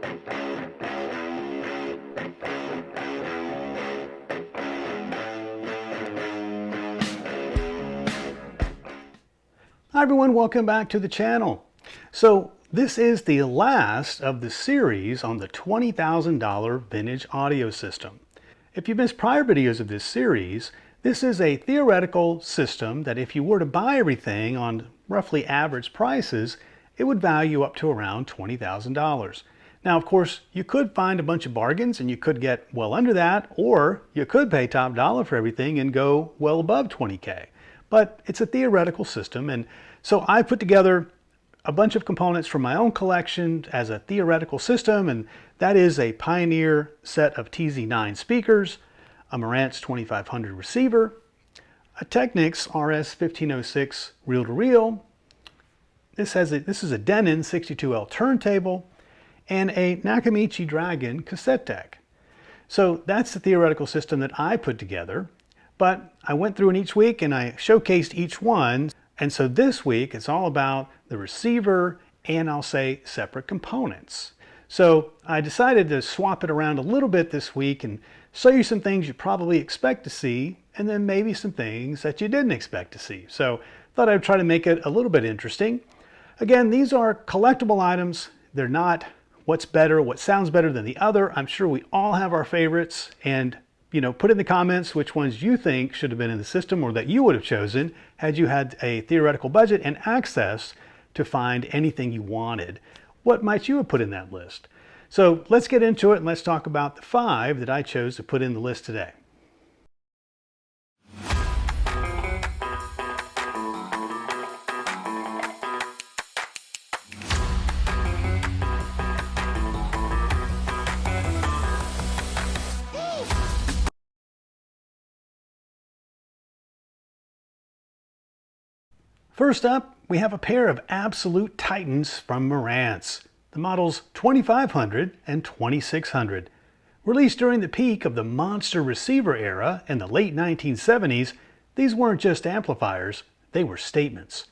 Hi everyone, welcome back to the channel. So this is the last of the series on the $20,000 vintage audio system. If you missed prior videos of this series, this is a theoretical system that if you were to buy everything on roughly average prices, it would value up to around $20,000. Now, of course, you could find a bunch of bargains and you could get well under that, or you could pay top dollar for everything and go well above 20K. But it's a theoretical system, and so I put together a bunch of components from my own collection as a theoretical system, and that is a Pioneer set of TZ9 speakers, a Marantz 2500 receiver, a Technics RS1506 reel-to-reel. This is a Denon 62L turntable, and a Nakamichi Dragon cassette deck. So that's the theoretical system that I put together. But I went through it each week and I showcased each one. And so this week it's all about the receiver and I'll say separate components. So I decided to swap it around a little bit this week and show you some things you probably expect to see and then maybe some things that you didn't expect to see. So I thought I'd try to make it a little bit interesting. Again, these are collectible items. They're not what's better, what sounds better than the other. I'm sure we all have our favorites, and put in the comments which ones you think should have been in the system or that you would have chosen had you had a theoretical budget and access to find anything you wanted. What might you have put in that list? So let's get into it and let's talk about the 5 that I chose to put in the list today. First up, we have a pair of absolute titans from Morance, the models 2500 and 2600. Released during the peak of the monster receiver era in the late 1970s, these weren't just amplifiers, they were statements.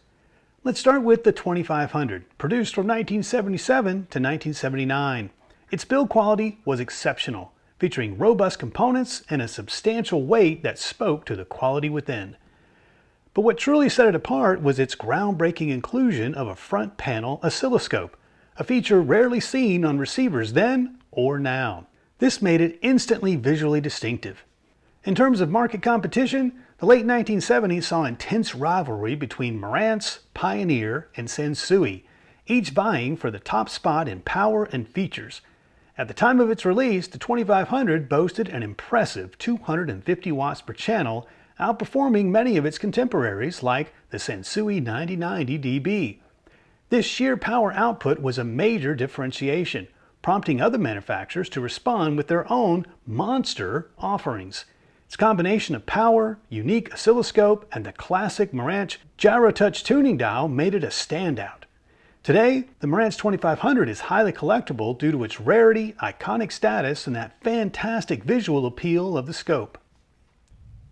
Let's start with the 2500, produced from 1977 to 1979. Its build quality was exceptional, featuring robust components and a substantial weight that spoke to the quality within. But what truly set it apart was its groundbreaking inclusion of a front panel oscilloscope, a feature rarely seen on receivers then or now. This made it instantly visually distinctive. In terms of market competition, the late 1970s saw intense rivalry between Marantz, Pioneer, and Sansui, each vying for the top spot in power and features. At the time of its release, the 2500 boasted an impressive 250 watts per channel, outperforming many of its contemporaries like the Sansui 9090 DB. This sheer power output was a major differentiation, prompting other manufacturers to respond with their own monster offerings. Its combination of power, unique oscilloscope, and the classic Marantz gyro touch tuning dial made it a standout. Today, the Marantz 2500 is highly collectible due to its rarity, iconic status, and that fantastic visual appeal of the scope.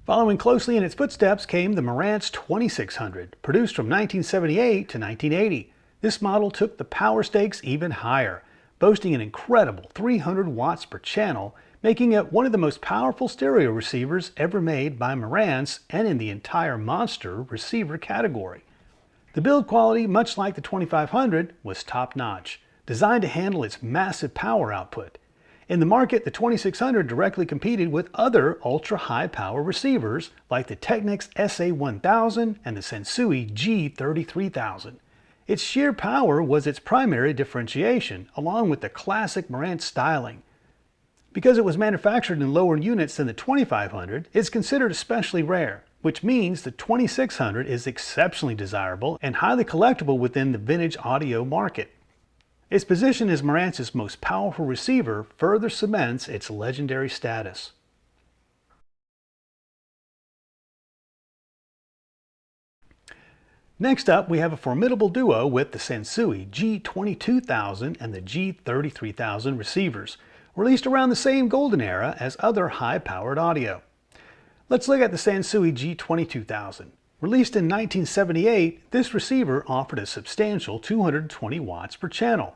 Following closely in its footsteps came the Marantz 2600, produced from 1978 to 1980. This model took the power stakes even higher, boasting an incredible 300 watts per channel, making it one of the most powerful stereo receivers ever made by Marantz and in the entire monster receiver category. The build quality, much like the 2500, was top-notch, designed to handle its massive power output. In the market, the 2600 directly competed with other ultra-high power receivers like the Technics SA1000 and the Sansui G33000. Its sheer power was its primary differentiation, along with the classic Marantz styling. Because it was manufactured in lower units than the 2500, it's considered especially rare, which means the 2600 is exceptionally desirable and highly collectible within the vintage audio market. Its position as Marantz's most powerful receiver further cements its legendary status. Next up, we have a formidable duo with the Sansui G22000 and the G33000 receivers, released around the same golden era as other high-powered audio. Let's look at the Sansui G22000. Released in 1978, this receiver offered a substantial 220 watts per channel.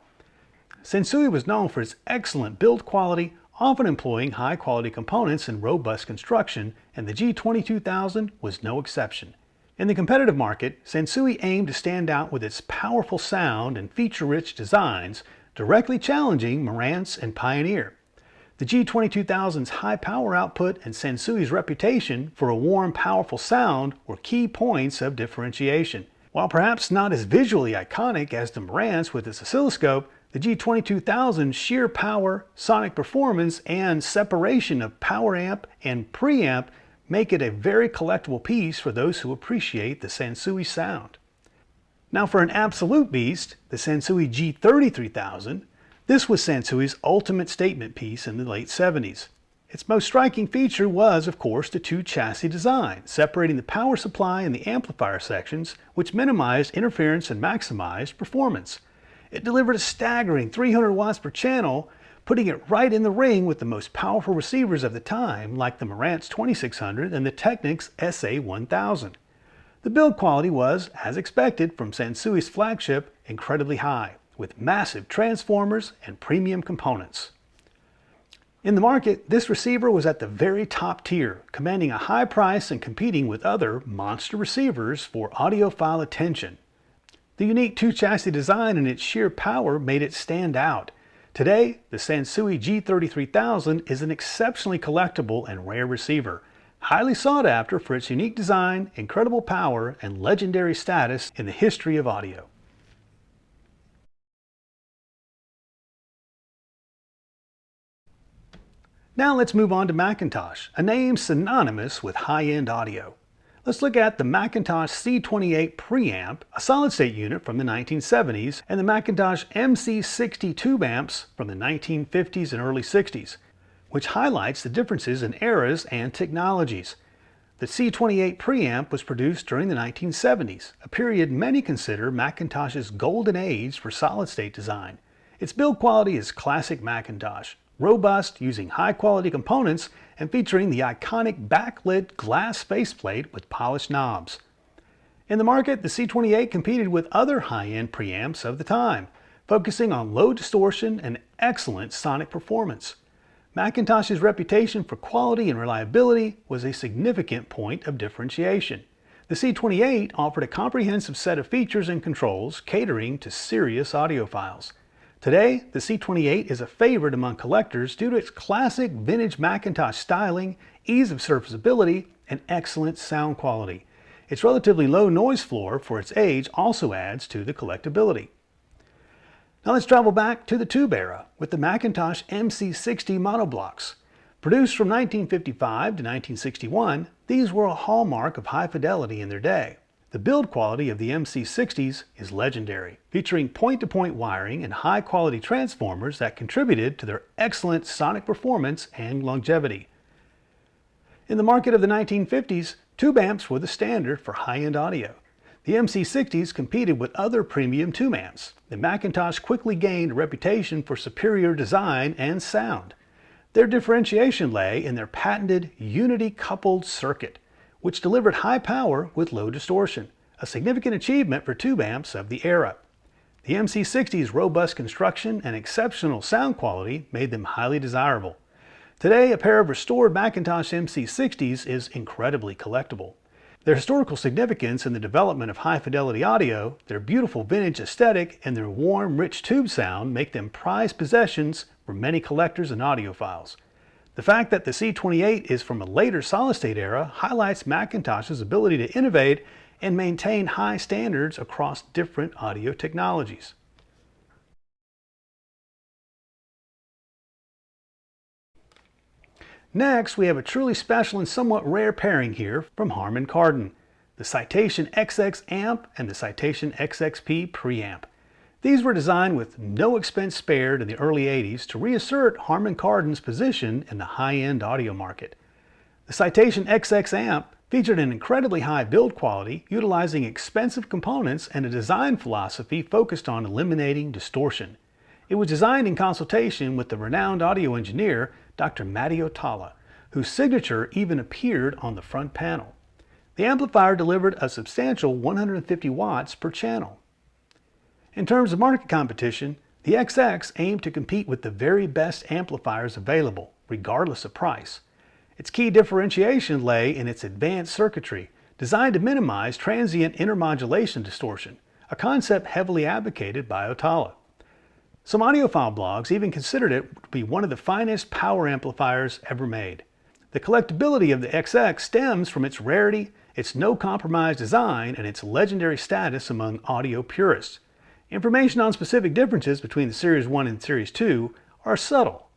Sansui was known for its excellent build quality, often employing high-quality components and robust construction, and the G22000 was no exception. In the competitive market, Sansui aimed to stand out with its powerful sound and feature-rich designs, directly challenging Marantz and Pioneer. The G22000's high power output and Sansui's reputation for a warm, powerful sound were key points of differentiation. While perhaps not as visually iconic as the Morance with its oscilloscope, the G22000's sheer power, sonic performance, and separation of power amp and preamp make it a very collectible piece for those who appreciate the Sansui sound. Now for an absolute beast, the Sansui G33000, this was Sansui's ultimate statement piece in the late 70s. Its most striking feature was, of course, the two chassis design, separating the power supply and the amplifier sections, which minimized interference and maximized performance. It delivered a staggering 300 watts per channel, putting it right in the ring with the most powerful receivers of the time, like the Marantz 2600 and the Technics SA1000. The build quality was, as expected from Sansui's flagship, incredibly high, with massive transformers and premium components. In the market, this receiver was at the very top tier, commanding a high price and competing with other monster receivers for audiophile attention. The unique two-chassis design and its sheer power made it stand out. Today, the Sansui G33000 is an exceptionally collectible and rare receiver, highly sought after for its unique design, incredible power, and legendary status in the history of audio. Now let's move on to Macintosh, a name synonymous with high-end audio. Let's look at the Macintosh C28 preamp, a solid-state unit from the 1970s, and the Macintosh MC60 tube amps from the 1950s and early 60s, which highlights the differences in eras and technologies. The C28 preamp was produced during the 1970s, a period many consider Macintosh's golden age for solid-state design. Its build quality is classic Macintosh, robust, using high-quality components, and featuring the iconic backlit glass faceplate with polished knobs. In the market, the C28 competed with other high-end preamps of the time, focusing on low distortion and excellent sonic performance. Macintosh's reputation for quality and reliability was a significant point of differentiation. The C28 offered a comprehensive set of features and controls catering to serious audiophiles. Today, the C28 is a favorite among collectors due to its classic vintage Macintosh styling, ease of serviceability, and excellent sound quality. Its relatively low noise floor for its age also adds to the collectability. Now let's travel back to the tube era with the Macintosh MC60 monoblocks. Produced from 1955 to 1961, these were a hallmark of high fidelity in their day. The build quality of the MC60s is legendary, featuring point-to-point wiring and high-quality transformers that contributed to their excellent sonic performance and longevity. In the market of the 1950s, tube amps were the standard for high-end audio. The MC60s competed with other premium tube amps. The Macintosh quickly gained a reputation for superior design and sound. Their differentiation lay in their patented unity-coupled circuit, which delivered high power with low distortion, a significant achievement for tube amps of the era. The MC60's robust construction and exceptional sound quality made them highly desirable. Today, a pair of restored Macintosh MC60s is incredibly collectible. Their historical significance in the development of high-fidelity audio, their beautiful vintage aesthetic, and their warm, rich tube sound make them prized possessions for many collectors and audiophiles. The fact that the C28 is from a later solid-state era highlights Macintosh's ability to innovate and maintain high standards across different audio technologies. Next, we have a truly special and somewhat rare pairing here from Harman Kardon, the Citation XX amp and the Citation XXP preamp. These were designed with no expense spared in the early 80s to reassert Harman Kardon's position in the high-end audio market. The Citation XX amp featured an incredibly high build quality, utilizing expensive components and a design philosophy focused on eliminating distortion. It was designed in consultation with the renowned audio engineer, Dr. Matteo Talla, whose signature even appeared on the front panel. The amplifier delivered a substantial 150 watts per channel. In terms of market competition, The XX aimed to compete with the very best amplifiers available, regardless of price. Its key differentiation lay in its advanced circuitry, designed to minimize transient intermodulation distortion, a concept heavily advocated by Otala. Some audiophile blogs even considered it to be one of the finest power amplifiers ever made. The collectability of the XX stems from its rarity, its no-compromise design, and its legendary status among audio purists. Information on specific differences between the Series 1 and Series 2 are subtle.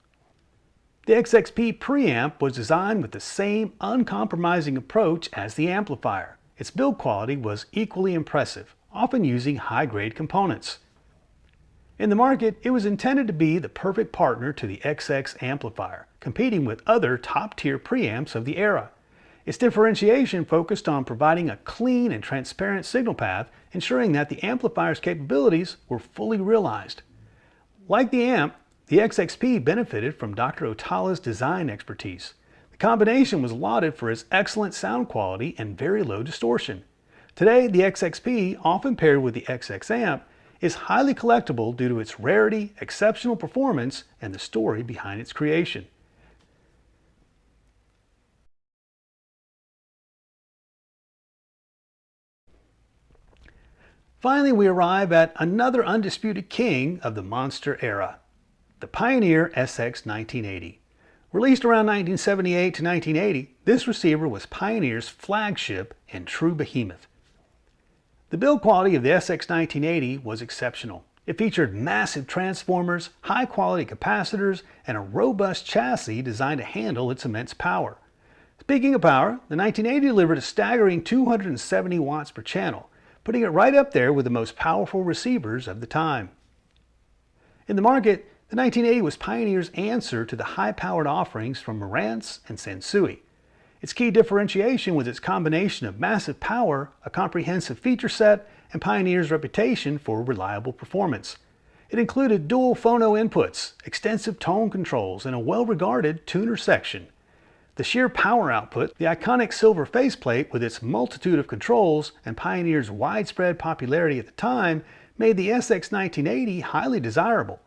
The XXP preamp was designed with the same uncompromising approach as the amplifier. Its build quality was equally impressive, often using high-grade components. In the market, it was intended to be the perfect partner to the XX amplifier, competing with other top-tier preamps of the era. Its differentiation focused on providing a clean and transparent signal path, ensuring that the amplifier's capabilities were fully realized. Like the amp, the XXP benefited from Dr. Otala's design expertise. The combination was lauded for its excellent sound quality and very low distortion. Today, the XXP, often paired with the XX amp, is highly collectible due to its rarity, exceptional performance, and the story behind its creation. Finally, we arrive at another undisputed king of the monster era, the Pioneer SX 1980. Released around 1978 to 1980, this receiver was Pioneer's flagship and true behemoth. The build quality of the SX 1980 was exceptional. It featured massive transformers, high-quality capacitors, and a robust chassis designed to handle its immense power. Speaking of power, the 1980 delivered a staggering 270 watts per channel, putting it right up there with the most powerful receivers of the time. In the market, the 1980 was Pioneer's answer to the high-powered offerings from Marantz and Sansui. Its key differentiation was its combination of massive power, a comprehensive feature set, and Pioneer's reputation for reliable performance. It included dual phono inputs, extensive tone controls, and a well-regarded tuner section. The sheer power output, the iconic silver faceplate with its multitude of controls, and Pioneer's widespread popularity at the time made the SX 1980 highly desirable.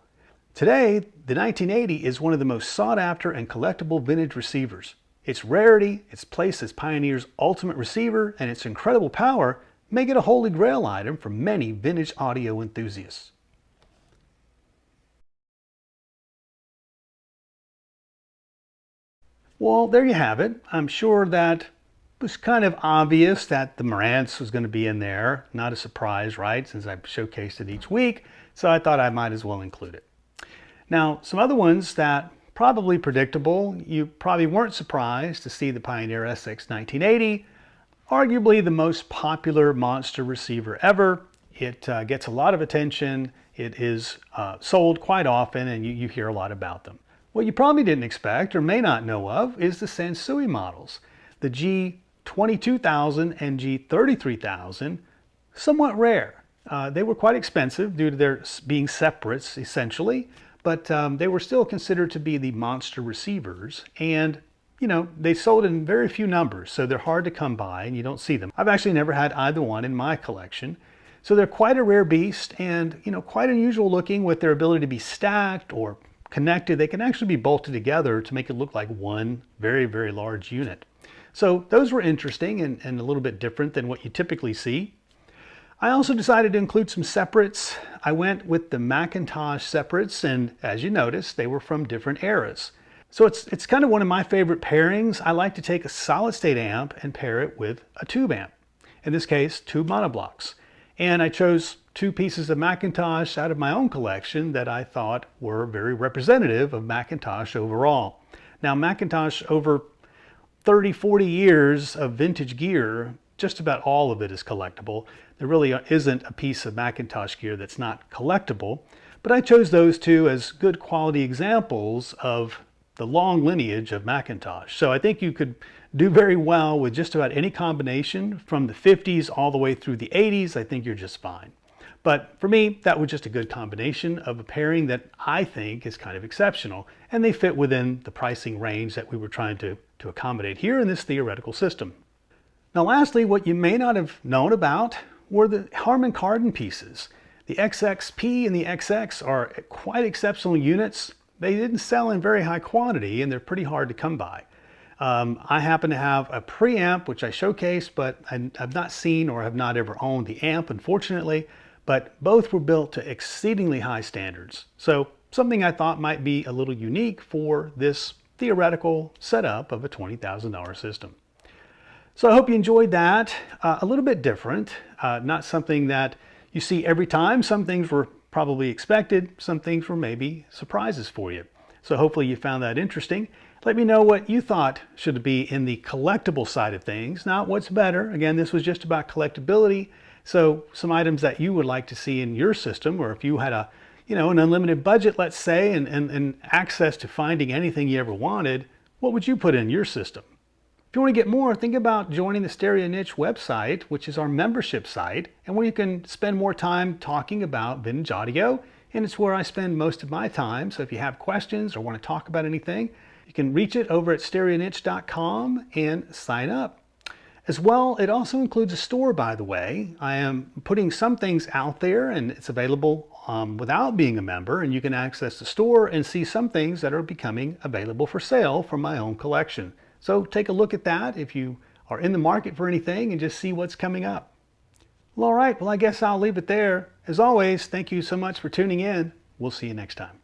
Today, the 1980 is one of the most sought-after and collectible vintage receivers. Its rarity, its place as Pioneer's ultimate receiver, and its incredible power make it a holy grail item for many vintage audio enthusiasts. Well, there you have it. I'm sure that it was kind of obvious that the Morance was going to be in there. Not a surprise, right? Since I've showcased it each week, so I thought I might as well include it. Now, some other ones that probably predictable. You probably weren't surprised to see the Pioneer SX 1980, arguably the most popular monster receiver ever. It gets a lot of attention. It is sold quite often, and you hear a lot about them. What you probably didn't expect or may not know of is the Sansui models. The G22000 and G33000, somewhat rare. They were quite expensive due to their being separates, essentially. But they were still considered to be the monster receivers, and they sold in very few numbers, so they're hard to come by and you don't see them. I've actually never had either one in my collection. So they're quite a rare beast and quite unusual looking with their ability to be stacked or connected. They can actually be bolted together to make it look like one very, very large unit. So those were interesting and a little bit different than what you typically see. I also decided to include some separates. I went with the Macintosh separates, and as you noticed, they were from different eras. So it's kind of one of my favorite pairings. I like to take a solid state amp and pair it with a tube amp. In this case, tube monoblocks. And I chose two pieces of Macintosh out of my own collection that I thought were very representative of Macintosh overall. Now, Macintosh, over 30, 40 years of vintage gear, just about all of it is collectible. There really isn't a piece of Macintosh gear that's not collectible, but I chose those two as good quality examples of the long lineage of Macintosh. So I think you could do very well with just about any combination from the 50s all the way through the 80s. I think you're just fine. But for me, that was just a good combination of a pairing that I think is kind of exceptional, and they fit within the pricing range that we were trying to accommodate here in this theoretical system. Now lastly, what you may not have known about were the Harman Kardon pieces. The XXP and the XX are quite exceptional units. They didn't sell in very high quantity and they're pretty hard to come by. I happen to have a preamp, which I showcased, but I've not seen or have not ever owned the amp, unfortunately, but both were built to exceedingly high standards. So something I thought might be a little unique for this theoretical setup of a $20,000 system. So I hope you enjoyed that. A little bit different, not something that you see every time. Some things were probably expected, some things were maybe surprises for you. So hopefully you found that interesting. Let me know what you thought should be in the collectible side of things, not what's better. Again, this was just about collectability. So some items that you would like to see in your system, or if you had a, an unlimited budget, let's say, and access to finding anything you ever wanted, what would you put in your system? If you want to get more, think about joining the Stereo Niche website, which is our membership site, and where you can spend more time talking about vintage audio, and it's where I spend most of my time. So if you have questions or want to talk about anything, you can reach it over at stereoniche.com and sign up. As well, it also includes a store, by the way. I am putting some things out there and it's available without being a member, and you can access the store and see some things that are becoming available for sale from my own collection. So take a look at that if you are in the market for anything and just see what's coming up. Well, all right, well, I guess I'll leave it there. As always, thank you so much for tuning in. We'll see you next time.